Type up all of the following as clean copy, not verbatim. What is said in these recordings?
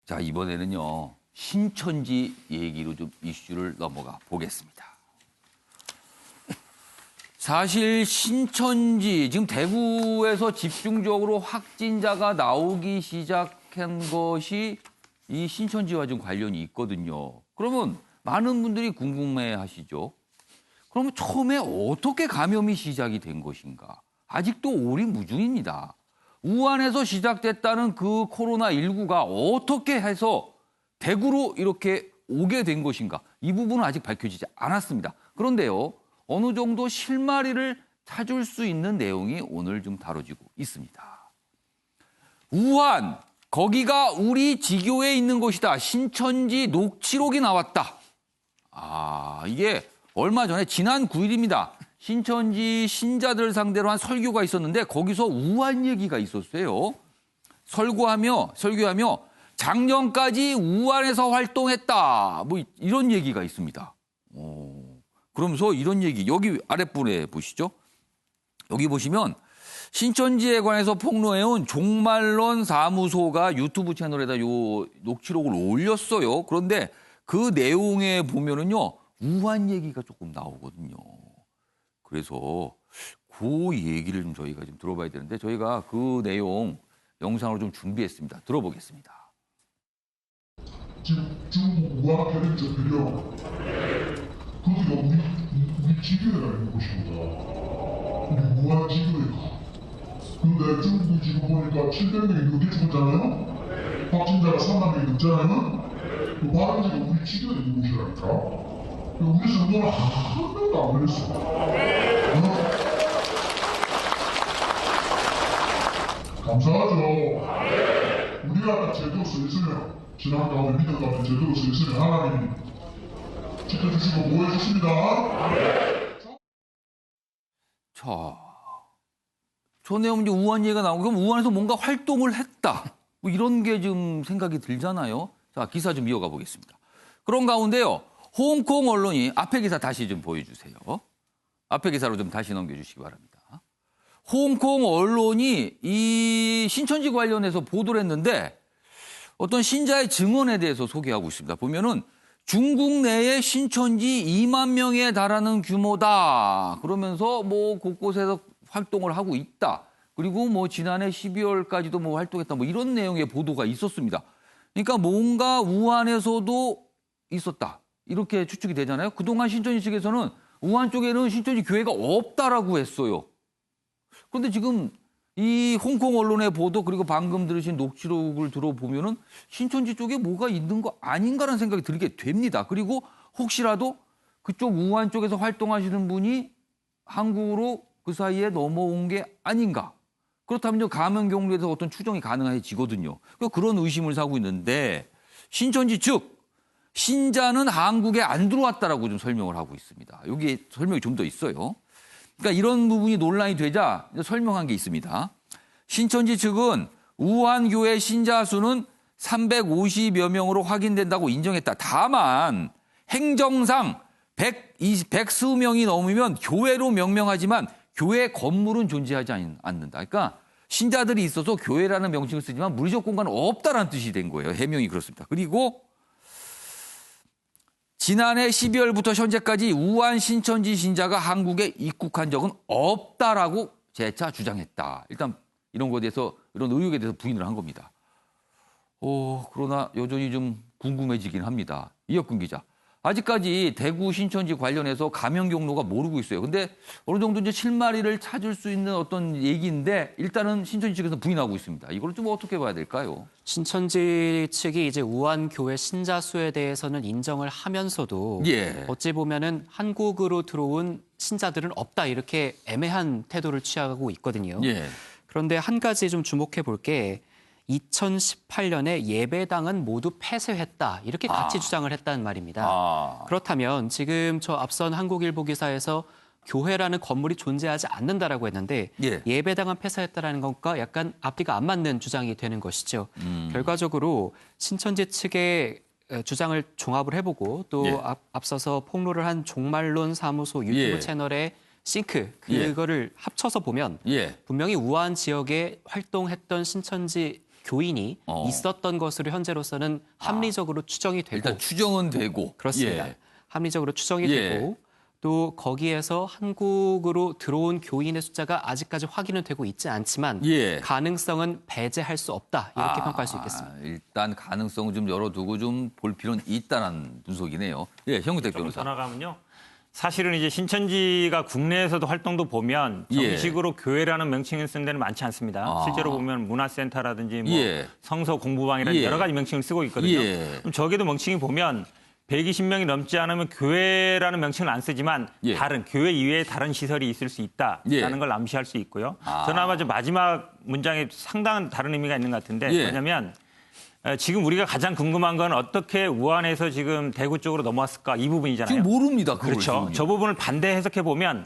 자, 이번에는요, 신천지 얘기로 좀 이슈를 넘어가 보겠습니다. 사실 신천지, 지금 대구에서 집중적으로 확진자가 나오기 시작한 것이 이 신천지와 좀 관련이 있거든요. 그러면 많은 분들이 궁금해 하시죠. 그러면 처음에 어떻게 감염이 시작이 된 것인가? 아직도 오리무중입니다. 우한에서 시작됐다는 그 코로나19가 어떻게 해서 대구로 이렇게 오게 된 것인가? 이 부분은 아직 밝혀지지 않았습니다. 그런데요, 어느 정도 실마리를 찾을 수 있는 내용이 오늘 좀 다뤄지고 있습니다. 우한, 거기가 우리 지교에 있는 곳이다. 신천지 녹취록이 나왔다. 이게 얼마 전에 지난 9일입니다. 신천지 신자들 상대로 한 설교가 있었는데 거기서 우한 얘기가 있었어요. 설교하며 작년까지 우한에서 활동했다. 뭐 이런 얘기가 있습니다. 그러면서 이런 얘기, 여기 아랫부분에 보시죠. 여기 보시면 신천지에 관해서 폭로해온 종말론 사무소가 유튜브 채널에다 요 녹취록을 올렸어요. 그런데 그 내용에 보면은요, 우한 얘기가 조금 나오거든요. 그래서 그 얘기를 좀 저희가 좀 들어봐야 되는데 저희가 그 내용 영상으로 좀 준비했습니다. 들어보겠습니다. 지금 중국 우한 편입자들이요. 거기가 우리 지교회가 있는 곳입니다. 우리 우한 지교회가. 근데 중국이 지금 보니까 700명이 넘게 죽었잖아요. 확진자가 3만 명이 넘잖아요. 그 발원지가 우리 지교회 있는 곳이라니까. 우리 정도는 한 명도 안 걸렸어. 감사하죠. 우리가 제대로 서 있으면 지난 가운데 믿음 가운데 제대로 서 있으면 하나님이 지켜주시고 보호해 주십니다. 자, 저 내용 이제 우한 얘기가 나오고 그럼 우한에서 뭔가 활동을 했다. 뭐 이런 게 좀 생각이 들잖아요. 자, 기사 좀 이어가 보겠습니다. 그런 가운데요, 홍콩 언론이 앞에 기사 다시 좀 보여주세요. 앞에 기사로 좀 다시 넘겨주시기 바랍니다. 홍콩 언론이 이 신천지 관련해서 보도를 했는데 어떤 신자의 증언에 대해서 소개하고 있습니다. 보면은 중국 내에 신천지 2만 명에 달하는 규모다. 그러면서 뭐 곳곳에서 활동을 하고 있다. 그리고 뭐 지난해 12월까지도 뭐 활동했다. 뭐 이런 내용의 보도가 있었습니다. 그러니까 뭔가 우한에서도 있었다. 이렇게 추측이 되잖아요. 그동안 신천지 측에서는 우한 쪽에는 신천지 교회가 없다라고 했어요. 그런데 지금 이 홍콩 언론의 보도 그리고 방금 들으신 녹취록을 들어보면은 신천지 쪽에 뭐가 있는 거 아닌가라는 생각이 들게 됩니다. 그리고 혹시라도 그쪽 우한 쪽에서 활동하시는 분이 한국으로 그 사이에 넘어온 게 아닌가. 그렇다면 감염 경로에 대해서 어떤 추정이 가능해지거든요. 그런 의심을 사고 있는데 신천지 측 신자는 한국에 안 들어왔다라고 좀 설명을 하고 있습니다. 여기에 설명이 좀 더 있어요. 그러니까 이런 부분이 논란이 되자 설명한 게 있습니다. 신천지 측은 우한 교회 신자 수는 350여 명으로 확인된다고 인정했다. 다만 행정상 120명이 넘으면 교회로 명명하지만 교회 건물은 존재하지 않는다. 그러니까 신자들이 있어서 교회라는 명칭을 쓰지만 물리적 공간은 없다라는 뜻이 된 거예요. 해명이 그렇습니다. 그리고 지난해 12월부터 현재까지 우한 신천지 신자가 한국에 입국한 적은 없다라고 재차 주장했다. 일단 이런 거에 대해서 이런 의혹에 대해서 부인을 한 겁니다. 그러나 여전히 좀 궁금해지긴 합니다. 이혁근 기자. 아직까지 대구 신천지 관련해서 감염 경로가 모르고 있어요. 근데 어느 정도 이제 실마리를 찾을 수 있는 어떤 얘기인데 일단은 신천지 측에서 부인하고 있습니다. 이걸 좀 어떻게 봐야 될까요? 신천지 측이 이제 우한 교회 신자 수에 대해서는 인정을 하면서도 어찌 보면은 한국으로 들어온 신자들은 없다 이렇게 애매한 태도를 취하고 있거든요. 그런데 한 가지 좀 주목해 볼 게 2018년에 예배당은 모두 폐쇄했다. 이렇게 같이 주장을 했다는 말입니다. 그렇다면 지금 저 앞선 한국일보 기사에서 교회라는 건물이 존재하지 않는다라고 했는데 예배당은 폐쇄했다라는 것과 약간 앞뒤가 안 맞는 주장이 되는 것이죠. 결과적으로 신천지 측의 주장을 종합을 해보고 또 앞서서 폭로를 한 종말론 사무소 유튜브 채널의 싱크 그거를 합쳐서 보면 분명히 우한 지역에 활동했던 신천지 교인이 있었던 것으로 현재로서는 합리적으로 추정이 되고 일단 추정은 되고 그렇습니다. 예. 합리적으로 추정이 되고 또 거기에서 한국으로 들어온 교인의 숫자가 아직까지 확인은 되고 있지 않지만 가능성은 배제할 수 없다 이렇게 평가할 수 있겠습니다. 일단 가능성을 좀 열어두고 좀 볼 필요는 있다는 분석이네요. 예, 현근택 변호사. 더 나가면요. 사실은 이제 신천지가 국내에서도 활동도 보면 정식으로 교회라는 명칭을 쓴 데는 많지 않습니다. 실제로 보면 문화센터라든지 뭐 성서 공부방이라는 여러 가지 명칭을 쓰고 있거든요. 그럼 저게도 명칭이 보면 120명이 넘지 않으면 교회라는 명칭을 안 쓰지만 다른 교회 이외에 다른 시설이 있을 수 있다라는 걸 암시할 수 있고요. 저는 아마 마지막 문장에 상당한 다른 의미가 있는 것 같은데 뭐냐면 지금 우리가 가장 궁금한 건 어떻게 우한에서 지금 대구 쪽으로 넘어왔을까 이 부분이잖아요. 지금 모릅니다. 그렇죠. 지금. 저 부분을 반대 해석해 보면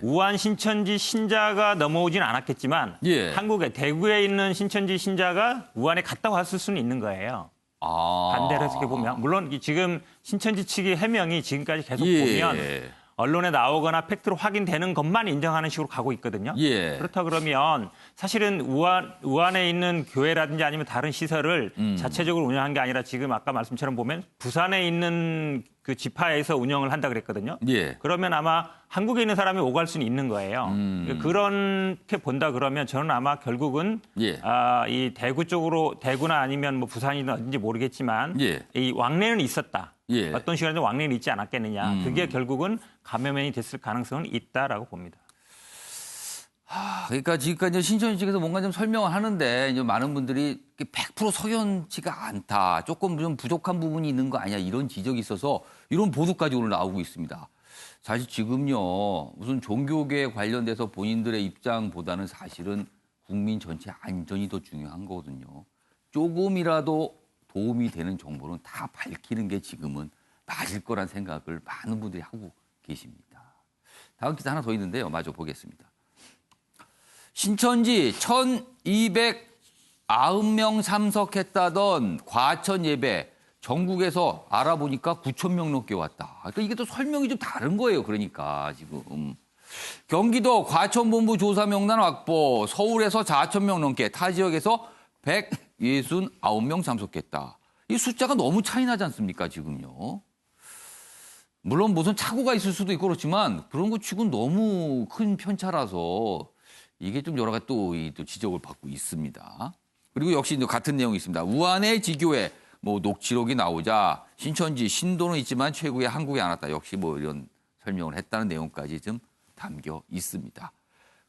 우한 신천지 신자가 넘어오진 않았겠지만 한국에 대구에 있는 신천지 신자가 우한에 갔다 왔을 수는 있는 거예요. 반대로 해석해 보면 물론 지금 신천지 측의 해명이 지금까지 계속 보면 언론에 나오거나 팩트로 확인되는 것만 인정하는 식으로 가고 있거든요. 그렇다 그러면 사실은 우한에 있는 교회라든지 아니면 다른 시설을 자체적으로 운영한 게 아니라 지금 아까 말씀처럼 보면 부산에 있는 그 지파에서 운영을 한다 그랬거든요. 그러면 아마 한국에 있는 사람이 오갈 수는 있는 거예요. 그렇게 본다 그러면 저는 아마 결국은 이 대구 쪽으로 대구나 아니면 뭐 부산이든 어딘지 모르겠지만 이 왕래는 있었다. 어떤 시간에도 왕래는 있지 않았겠느냐. 그게 결국은 감염원이 됐을 가능성은 있다라고 봅니다. 그러니까 지금까지 신천지 측에서 뭔가 좀 설명을 하는데 이제 많은 분들이 100% 석연치가 않다. 조금 좀 부족한 부분이 있는 거 아니야. 이런 지적이 있어서 이런 보도까지 오늘 나오고 있습니다. 사실 지금요. 무슨 종교계 관련돼서 본인들의 입장보다는 사실은 국민 전체 안전이 더 중요한 거거든요. 조금이라도 도움이 되는 정보는 다 밝히는 게 지금은 맞을 거란 생각을 많은 분들이 하고 계십니다. 다음 기사 하나 더 있는데요. 마저 보겠습니다. 신천지 1,290명 참석했다던 과천 예배 전국에서 알아보니까 9,000명 넘게 왔다. 그러니까 이게 또 설명이 좀 다른 거예요. 그러니까 지금. 경기도 과천본부 조사 명단 확보, 서울에서 4,000명 넘게, 타 지역에서 169명 참석했다. 이 숫자가 너무 차이 나지 않습니까, 지금요? 물론 무슨 착오가 있을 수도 있고 그렇지만 그런 것 치고는 너무 큰 편차라서 이게 좀 여러 가지 또 지적을 받고 있습니다. 그리고 역시 같은 내용이 있습니다. 우한의 지교회 뭐 녹취록이 나오자 신천지 신도는 있지만 최고의 한국에 안 왔다. 역시 뭐 이런 설명을 했다는 내용까지 좀 담겨 있습니다.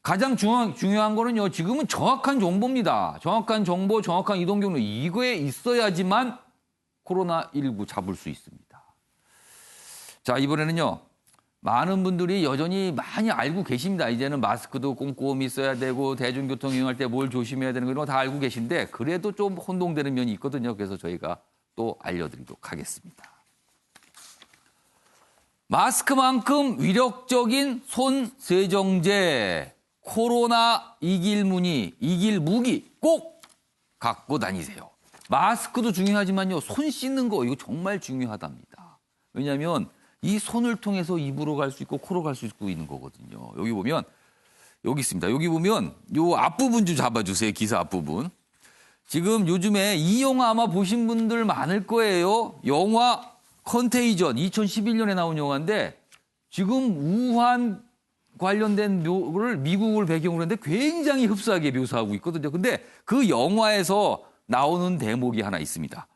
가장 중요한 거는요. 지금은 정확한 정보입니다. 정확한 정보, 정확한 이동 경로 이거에 있어야지만 코로나19 잡을 수 있습니다. 자, 이번에는요. 많은 분들이 여전히 많이 알고 계십니다. 이제는 마스크도 꼼꼼히 써야 되고 대중교통 이용할 때 뭘 조심해야 되는 거 이런 거 다 알고 계신데 그래도 좀 혼동되는 면이 있거든요. 그래서 저희가 또 알려드리도록 하겠습니다. 마스크만큼 위력적인 손 세정제. 코로나 이길 무기 꼭 갖고 다니세요. 마스크도 중요하지만요. 손 씻는 거 이거 정말 중요하답니다. 왜냐하면 이 손을 통해서 입으로 갈 수 있고 코로 갈 수 있고 있는 거거든요. 여기 보면 여기 있습니다. 여기 보면 요 앞부분 좀 잡아주세요. 기사 앞부분. 지금 요즘에 이 영화 아마 보신 분들 많을 거예요. 영화 컨테이전 2011년에 나온 영화인데 지금 우한 관련된 묘를 미국을 배경으로 했는데 굉장히 흡사하게 묘사하고 있거든요. 근데 그 영화에서 나오는 대목이 하나 있습니다.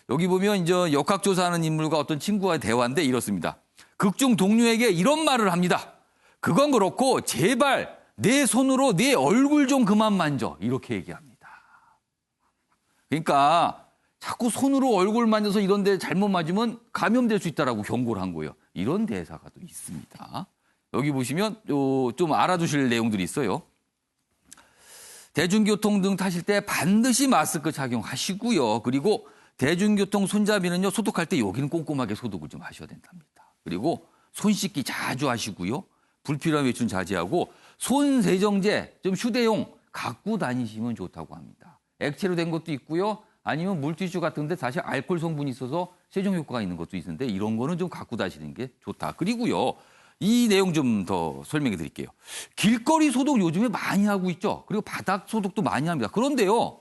여기 보면 이제 역학조사하는 인물과 어떤 친구와의 대화인데 이렇습니다. 극중 동료에게 이런 말을 합니다. 그건 그렇고 제발 내 손으로 내 얼굴 좀 그만 만져. 이렇게 얘기합니다. 그러니까 자꾸 손으로 얼굴 만져서 이런 데 잘못 맞으면 감염될 수 있다라고 경고를 한 거예요. 이런 대사가 또 있습니다. 여기 보시면 좀 알아두실 내용들이 있어요. 대중교통 등 타실 때 반드시 마스크 착용하시고요. 그리고 대중교통 손잡이는요. 소독할 때 여기는 꼼꼼하게 소독을 좀 하셔야 된답니다. 그리고 손 씻기 자주 하시고요. 불필요한 외출 자제하고 손 세정제 좀 휴대용 갖고 다니시면 좋다고 합니다. 액체로 된 것도 있고요. 아니면 물티슈 같은 데 사실 알코올 성분이 있어서 세정 효과가 있는 것도 있는데 이런 거는 좀 갖고 다니시는 게 좋다. 그리고요. 이 내용 좀 더 설명해 드릴게요. 길거리 소독 요즘에 많이 하고 있죠. 그리고 바닥 소독도 많이 합니다. 그런데요.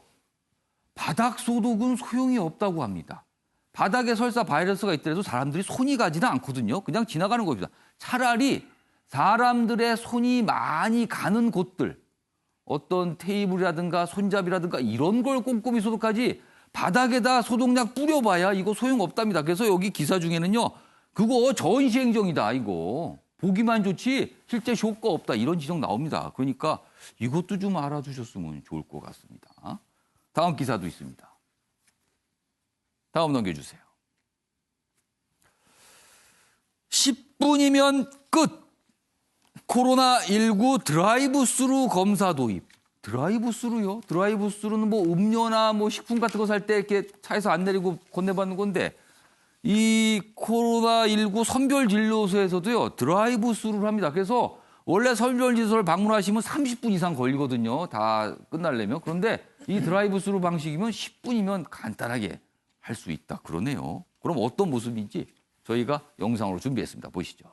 바닥 소독은 소용이 없다고 합니다. 바닥에 설사 바이러스가 있더라도 사람들이 손이 가지는 않거든요. 그냥 지나가는 겁니다. 차라리 사람들의 손이 많이 가는 곳들, 어떤 테이블이라든가 손잡이라든가 이런 걸 꼼꼼히 소독하지 바닥에다 소독약 뿌려봐야 이거 소용없답니다. 그래서 여기 기사 중에는요. 그거 전시행정이다 이거. 보기만 좋지 실제 효과 없다 이런 지적 나옵니다. 그러니까 이것도 좀 알아두셨으면 좋을 것 같습니다. 다음 기사도 있습니다. 다음 넘겨주세요. 10분이면 끝. 코로나19 드라이브스루 검사 도입. 드라이브스루요? 드라이브스루는 뭐 음료나 뭐 식품 같은 거 살 때 이렇게 차에서 안 내리고 건네받는 건데 이 코로나19 선별진료소에서도요 드라이브스루를 합니다. 그래서 원래 선별진료소를 방문하시면 30분 이상 걸리거든요. 다 끝나려면. 그런데 이 드라이브스루 방식이면 10분이면 간단하게 할 수 있다. 그러네요. 그럼 어떤 모습인지 저희가 영상으로 준비했습니다. 보시죠.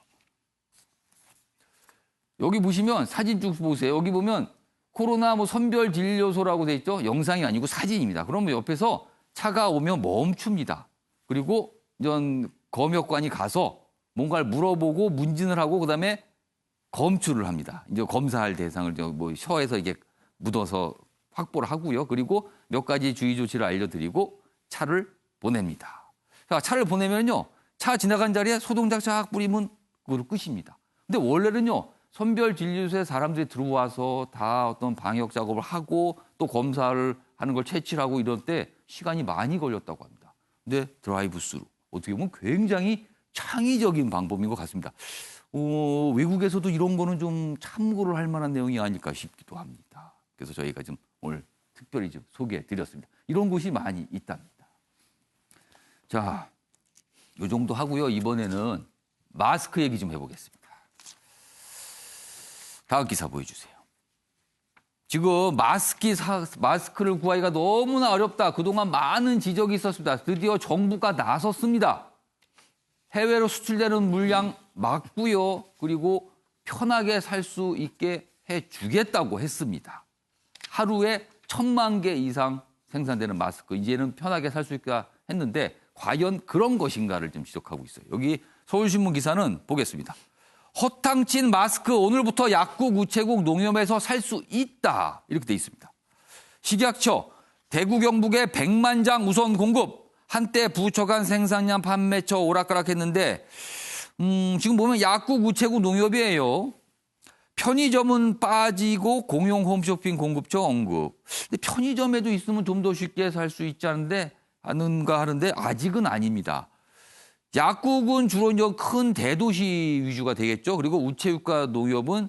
여기 보시면 사진 쭉 보세요. 여기 보면 코로나 뭐 선별진료소라고 돼 있죠. 영상이 아니고 사진입니다. 그러면 옆에서 차가 오면 멈춥니다. 그리고 전 검역관이 가서 뭔가를 물어보고 문진을 하고 그다음에 검출을 합니다. 이제 검사할 대상을 뭐 혀에서 이게 묻어서 확보를 하고요. 그리고 몇 가지 주의 조치를 알려드리고 차를 보냅니다. 자, 차를 보내면요. 차 지나간 자리에 소독약 쫙 뿌리면 그걸로 끝입니다. 근데 원래는요. 선별진료소에 사람들이 들어와서 다 어떤 방역 작업을 하고 또 검사를 하는 걸 채취하고 이럴 때 시간이 많이 걸렸다고 합니다. 근데 드라이브스루 어떻게 보면 굉장히 창의적인 방법인 것 같습니다. 외국에서도 이런 거는 좀 참고를 할 만한 내용이 아닐까 싶기도 합니다. 그래서 저희가 좀 오늘 특별히 좀 소개해 드렸습니다. 이런 곳이 많이 있답니다. 자, 이 정도 하고요. 이번에는 마스크 얘기 좀 해보겠습니다. 다음 기사 보여주세요. 지금 마스크를 구하기가 너무나 어렵다. 그동안 많은 지적이 있었습니다. 드디어 정부가 나섰습니다. 해외로 수출되는 물량 막고요. 그리고 편하게 살 수 있게 해주겠다고 했습니다. 하루에 1000만 개 이상 생산되는 마스크. 이제는 편하게 살 수 있게 했는데 과연 그런 것인가를 좀 지적하고 있어요. 여기 서울신문 기사는 보겠습니다. 허탕친 마스크 오늘부터 약국, 우체국, 농협에서 살 수 있다. 이렇게 돼 있습니다. 식약처 대구 경북에 100만 장 우선 공급. 한때 부처 간 생산량 판매처 오락가락했는데 지금 보면 약국, 우체국, 농협이에요. 편의점은 빠지고 공용 홈쇼핑 공급처 언급. 근데 편의점에도 있으면 좀 더 쉽게 살 수 있지 않은가 하는데 아직은 아닙니다. 약국은 주로 이제 큰 대도시 위주가 되겠죠. 그리고 우체국과 농협은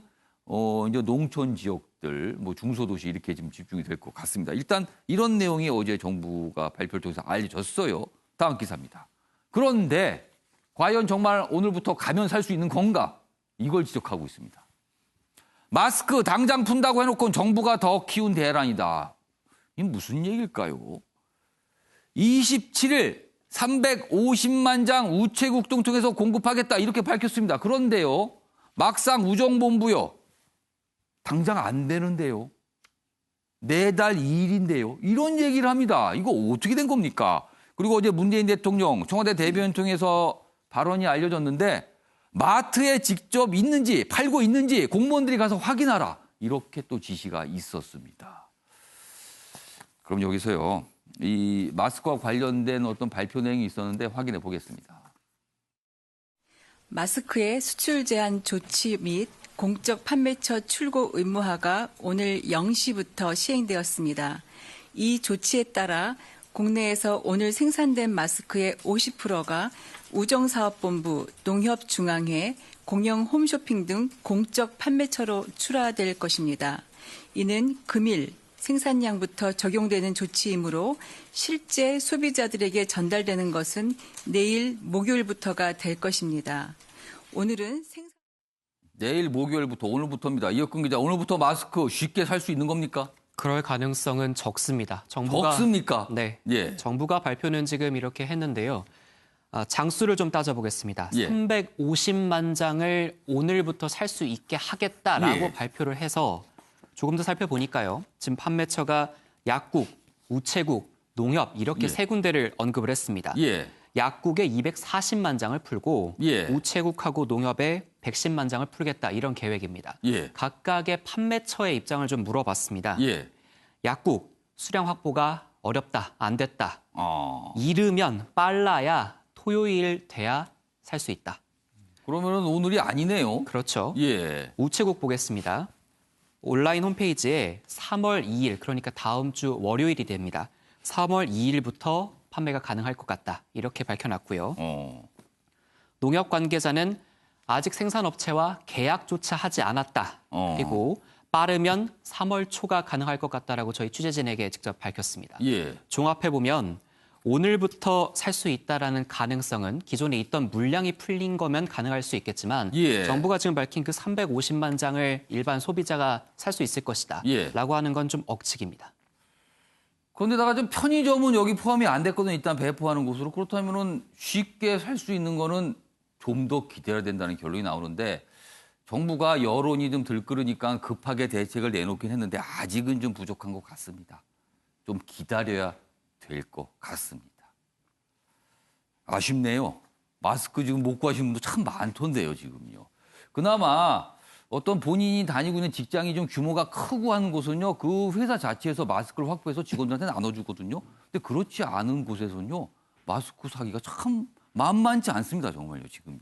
이제 농촌 지역들, 뭐 중소도시 이렇게 지금 집중이 될 것 같습니다. 일단 이런 내용이 어제 정부가 발표를 통해서 알려졌어요. 다음 기사입니다. 그런데 과연 정말 오늘부터 가면 살 수 있는 건가? 이걸 지적하고 있습니다. 마스크 당장 푼다고 해놓고 정부가 더 키운 대란이다. 이게 무슨 얘기일까요? 27일 350만 장 우체국 등 통해서 공급하겠다 이렇게 밝혔습니다. 그런데요. 막상 우정본부요. 당장 안 되는데요. 매달 2일인데요. 이런 얘기를 합니다. 이거 어떻게 된 겁니까? 그리고 어제 문재인 대통령 청와대 대변인 통해서 발언이 알려졌는데 마트에 직접 있는지 팔고 있는지 공무원들이 가서 확인하라. 이렇게 또 지시가 있었습니다. 그럼 여기서요. 이 마스크와 관련된 어떤 발표 내용이 있었는데 확인해 보겠습니다. 마스크의 수출 제한 조치 및 공적 판매처 출고 의무화가 오늘 0시부터 시행되었습니다. 이 조치에 따라 국내에서 오늘 생산된 마스크의 50%가 우정사업본부, 농협중앙회, 공영 홈쇼핑 등 공적 판매처로 출하될 것입니다. 이는 금일 생산량부터 적용되는 조치이므로 실제 소비자들에게 전달되는 것은 내일 목요일부터가 될 것입니다. 오늘은 내일 목요일부터 오늘부터입니다. 이혁근 기자, 오늘부터 마스크 쉽게 살 수 있는 겁니까? 그럴 가능성은 적습니다. 적습니까? 네. 예. 정부가 발표는 지금 이렇게 했는데요. 장수를 좀 따져보겠습니다. 예. 350만 장을 오늘부터 살 수 있게 하겠다라고 예. 발표를 해서 조금 더 살펴보니까요. 지금 판매처가 약국, 우체국, 농협 이렇게 세 군데를 언급을 했습니다. 약국에 240만 장을 풀고 우체국하고 농협에 110만 장을 풀겠다 이런 계획입니다. 각각의 판매처의 입장을 좀 물어봤습니다. 약국 수량 확보가 어렵다, 안 됐다. 이르면 빨라야 토요일 돼야 살 수 있다. 그러면은 오늘이 아니네요. 그렇죠. 우체국 보겠습니다. 온라인 홈페이지에 3월 2일, 그러니까 다음 주 월요일이 됩니다. 3월 2일부터 판매가 가능할 것 같다. 이렇게 밝혀놨고요. 농협 관계자는 아직 생산업체와 계약조차 하지 않았다. 그리고 빠르면 3월 초가 가능할 것 같다라고 저희 취재진에게 직접 밝혔습니다. 종합해보면 오늘부터 살 수 있다라는 가능성은 기존에 있던 물량이 풀린 거면 가능할 수 있겠지만 정부가 지금 밝힌 그 350만 장을 일반 소비자가 살 수 있을 것이다 라고 하는 건 좀 억측입니다. 그런데다가 좀 편의점은 여기 포함이 안 됐거든요. 일단 배포하는 곳으로. 그렇다면은 쉽게 살 수 있는 거는 좀 더 기다려야 된다는 결론이 나오는데 정부가 여론이 좀 들끓으니까 급하게 대책을 내놓긴 했는데 아직은 좀 부족한 것 같습니다. 좀 기다려야 될 것 같습니다. 아쉽네요. 마스크 지금 못 구하시는 분도 참 많던데요, 지금요. 그나마 어떤 본인이 다니고 있는 직장이 좀 규모가 크고 하는 곳은요, 그 회사 자체에서 마스크를 확보해서 직원들한테 나눠주거든요. 근데 그렇지 않은 곳에서는요, 마스크 사기가 참 만만치 않습니다, 정말요, 지금요.